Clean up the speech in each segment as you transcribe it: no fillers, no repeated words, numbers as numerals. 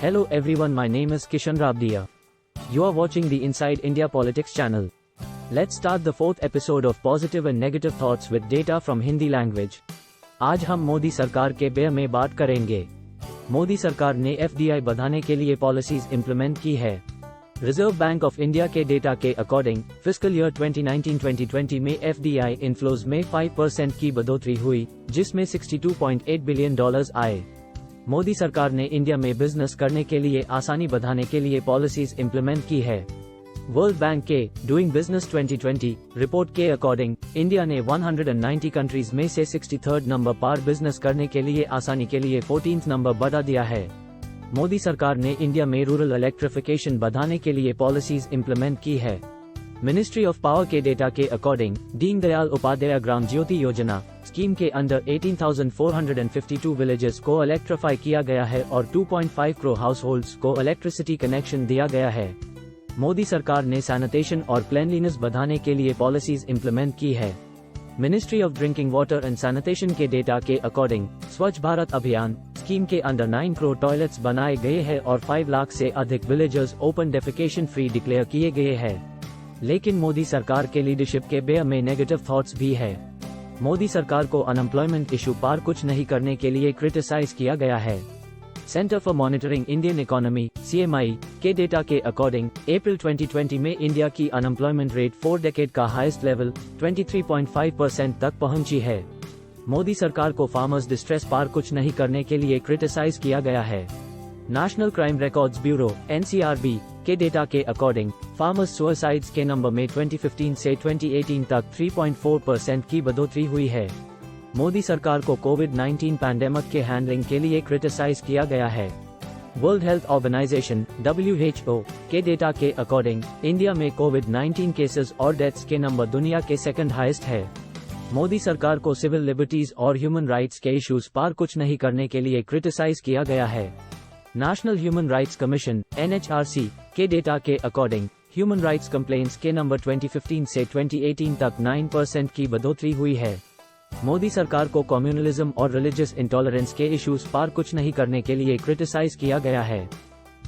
Hello everyone, my name is Kishan Rabdia. You are watching the Inside India Politics channel. Let's start the fourth episode of Positive and Negative Thoughts with data from Hindi language. आज हम मोदी सरकार के बारे में बात करेंगे। मोदी सरकार ने FDI बढ़ाने के लिए पॉलिसीज इंप्लीमेंट की है। रिजर्व बैंक ऑफ इंडिया के डेटा के अकॉर्डिंग फिस्कल ईयर 2019-2020 में FDI इनफ्लोज में 5% की बढ़ोतरी हुई, जिसमें $62.8 बिलियन आए। मोदी सरकार ने इंडिया में बिजनेस करने के लिए आसानी बढ़ाने के लिए पॉलिसीज इंप्लीमेंट की है। वर्ल्ड बैंक के डूइंग बिजनेस 2020 रिपोर्ट के अकॉर्डिंग इंडिया ने 190 कंट्रीज में से 63rd नंबर पर बिजनेस करने के लिए आसानी के लिए 14th नंबर बढ़ा दिया है। मोदी सरकार ने इंडिया में रूरल इलेक्ट्रिफिकेशन बढ़ाने के लिए पॉलिसीज इंप्लीमेंट की है। मिनिस्ट्री ऑफ पावर के डेटा के अकॉर्डिंग दीनदयाल उपाध्याय ग्राम ज्योति योजना स्कीम के अंडर 18,452 विलेजेस को इलेक्ट्रीफाई किया गया है और 2.5 करोड़ हाउस होल्ड्स को इलेक्ट्रिसिटी कनेक्शन दिया गया है। मोदी सरकार ने सैनिटेशन और क्लीनलीनेस बढ़ाने के लिए पॉलिसीज इंप्लीमेंट की है। Ministry of drinking water and sanitation के डेटा के अकॉर्डिंग स्वच्छ भारत अभियान स्कीम के अंडर 9 करोड़ टॉयलेट्स बनाए गए हैं और 5 लाख से अधिक villagers open defecation free declare किए गए हैं। लेकिन मोदी सरकार के लीडरशिप के बारे में नेगेटिव थॉट्स भी है। मोदी सरकार को अनएम्प्लॉयमेंट इशू पर कुछ नहीं करने के लिए क्रिटिसाइज किया गया है। Centre for monitoring Indian economy CMI के डेटा के अकॉर्डिंग अप्रैल 2020 में इंडिया की अनएम्प्लॉयमेंट रेट 4 डेकेड का हाईएस्ट लेवल 23.5% तक पहुंची है। मोदी सरकार को फार्मर्स डिस्ट्रेस पर कुछ नहीं करने के लिए क्रिटिसाइज किया गया है। National crime records bureau NCRB के डेटा के अकॉर्डिंग फार्मर्स सुसाइड्स के नंबर में 2015 से 2018 तक 3.4% की बढ़ोतरी हुई है। मोदी सरकार को कोविड-19 पैंडेमिक के हैंडलिंग के लिए क्रिटिसाइज किया गया है। वर्ल्ड हेल्थ ऑर्गेनाइजेशन WHO के डेटा के अकॉर्डिंग इंडिया में कोविड-19 केसेस और डेथ्स के नंबर दुनिया के सेकंड हाईएस्ट है। मोदी सरकार को सिविल लिबर्टीज और ह्यूमन राइट्स के इश्यूज पर कुछ नहीं करने के लिए क्रिटिसाइज किया गया है। National human rights commission NHRC के डेटा के अकॉर्डिंग ह्यूमन राइट्स कंप्लेंट्स के नंबर 2015 से 2018 तक 9% की बढ़ोतरी हुई है। मोदी सरकार को कम्युनलिज्म और रिलीजियस इंटॉलरेंस के इश्यूज पर कुछ नहीं करने के लिए क्रिटिसाइज किया गया है।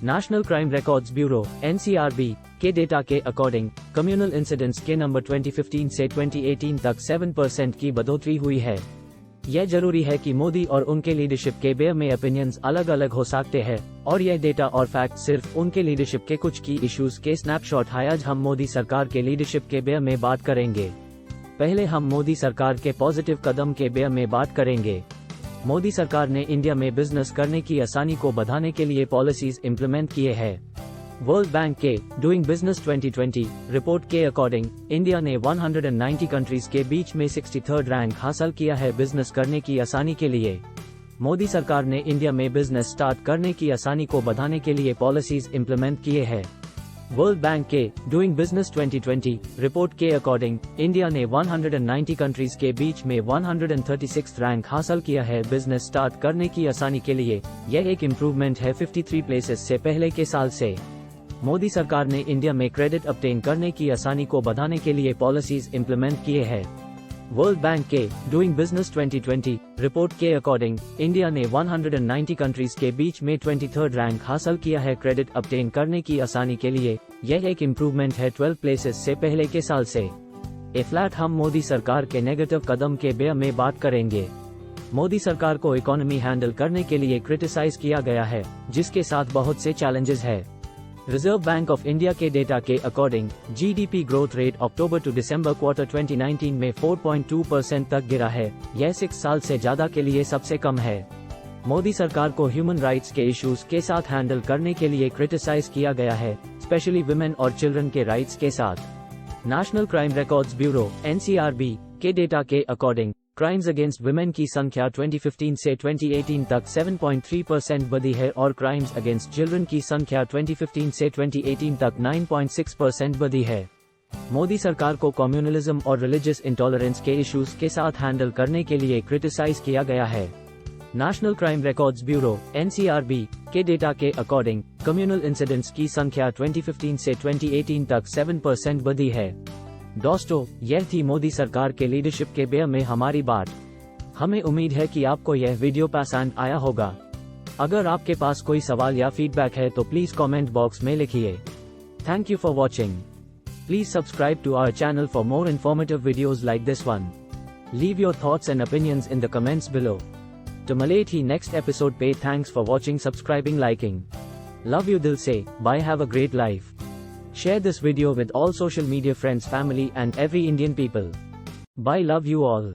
National crime records bureau NCRB के डेटा के अकॉर्डिंग कम्युनल इंसिडेंट्स के नंबर 2015 से 2018 तक 7% की बढ़ोतरी हुई है। यह जरूरी है कि मोदी और उनके लीडरशिप के बारे में ओपिनियंस अलग अलग हो सकते हैं और यह डेटा और फैक्ट सिर्फ उनके लीडरशिप के कुछ की इश्यूज के स्नैपशॉट है। आज हम मोदी सरकार के लीडरशिप के बारे में बात करेंगे। पहले हम मोदी सरकार के पॉजिटिव कदम के बारे में बात करेंगे। मोदी सरकार ने इंडिया में बिजनेस करने की आसानी को बढ़ाने के लिए पॉलिसीज इंप्लीमेंट किए हैं। वर्ल्ड बैंक के डूइंग बिजनेस 2020 रिपोर्ट के अकॉर्डिंग इंडिया ने 190 कंट्रीज के बीच में 63rd रैंक हासिल किया है बिजनेस करने की आसानी के लिए। मोदी सरकार ने इंडिया में बिजनेस स्टार्ट करने की आसानी को बढ़ाने के लिए पॉलिसीज इंप्लीमेंट किए हैं। वर्ल्ड बैंक के डूइंग बिजनेस 2020 रिपोर्ट के अकॉर्डिंग इंडिया ने 190 कंट्रीज के बीच में 136th रैंक हासिल किया है बिजनेस स्टार्ट करने की आसानी के लिए। यह एक इम्प्रूवमेंट है 53 प्लेसेस से पहले के साल से। मोदी सरकार ने इंडिया में क्रेडिट ऑब्टेन करने की आसानी को बढ़ाने के लिए पॉलिसीज इंप्लीमेंट किए हैं। वर्ल्ड बैंक के डूइंग बिजनेस 2020 रिपोर्ट के अकॉर्डिंग इंडिया ने 190 कंट्रीज के बीच में 23rd रैंक हासिल किया है क्रेडिट ऑब्टेन करने की आसानी के लिए। यह एक इम्प्रूवमेंट है 12 प्लेसेस से पहले के साल से। फ्लैट हम मोदी सरकार के नेगेटिव कदम के बारे में बात करेंगे। मोदी सरकार को इकोनॉमी हैंडल करने के लिए क्रिटिसाइज किया गया है, जिसके साथ बहुत से चैलेंजेस है। रिजर्व बैंक ऑफ इंडिया के डेटा के according GDP growth rate October to December quarter 2019 में 4.2% तक गिरा है। यह 6 साल से ज्यादा के लिए सबसे कम है। मोदी सरकार को ह्यूमन राइट्स के इश्यूज के साथ हैंडल करने के लिए क्रिटिसाइज किया गया है, स्पेशली विमेन और चिल्ड्रन के राइट्स के साथ। National crime records bureau NCRB के डेटा के अकॉर्डिंग क्राइम्स अगेंस्ट वुमेन की संख्या 2015 से 2018 तक 7.3% बढ़ी है और क्राइम्स अगेंस्ट चिल्ड्रन की संख्या 2015 से 2018 तक 9.6% बढ़ी है। मोदी सरकार को कम्युनलिज्म और रिलीजियस इंटॉलरेंस के इश्यूज के साथ हैंडल करने के लिए क्रिटिसाइज किया गया है। National crime records bureau NCRB के डेटा के अकॉर्डिंग कम्युनल इंसिडेंट्स की संख्या 2015 से 2018 तक 7% बढ़ी है। दोस्तों, यह थी मोदी सरकार के लीडरशिप के बारे में हमारी बात। हमें उम्मीद है कि आपको यह वीडियो पसंद आया होगा। अगर आपके पास कोई सवाल या फीडबैक है तो प्लीज कमेंट बॉक्स में लिखिए। Thank you for watching. Please subscribe to our channel for more informative videos like this one. Leave your thoughts and opinions in the comments below. To Malate hi next episode pay thanks for watching, subscribing, liking. Love you dil se, bye, have a great life. Share this video with all social media friends, family and every Indian people. Bye, love you all.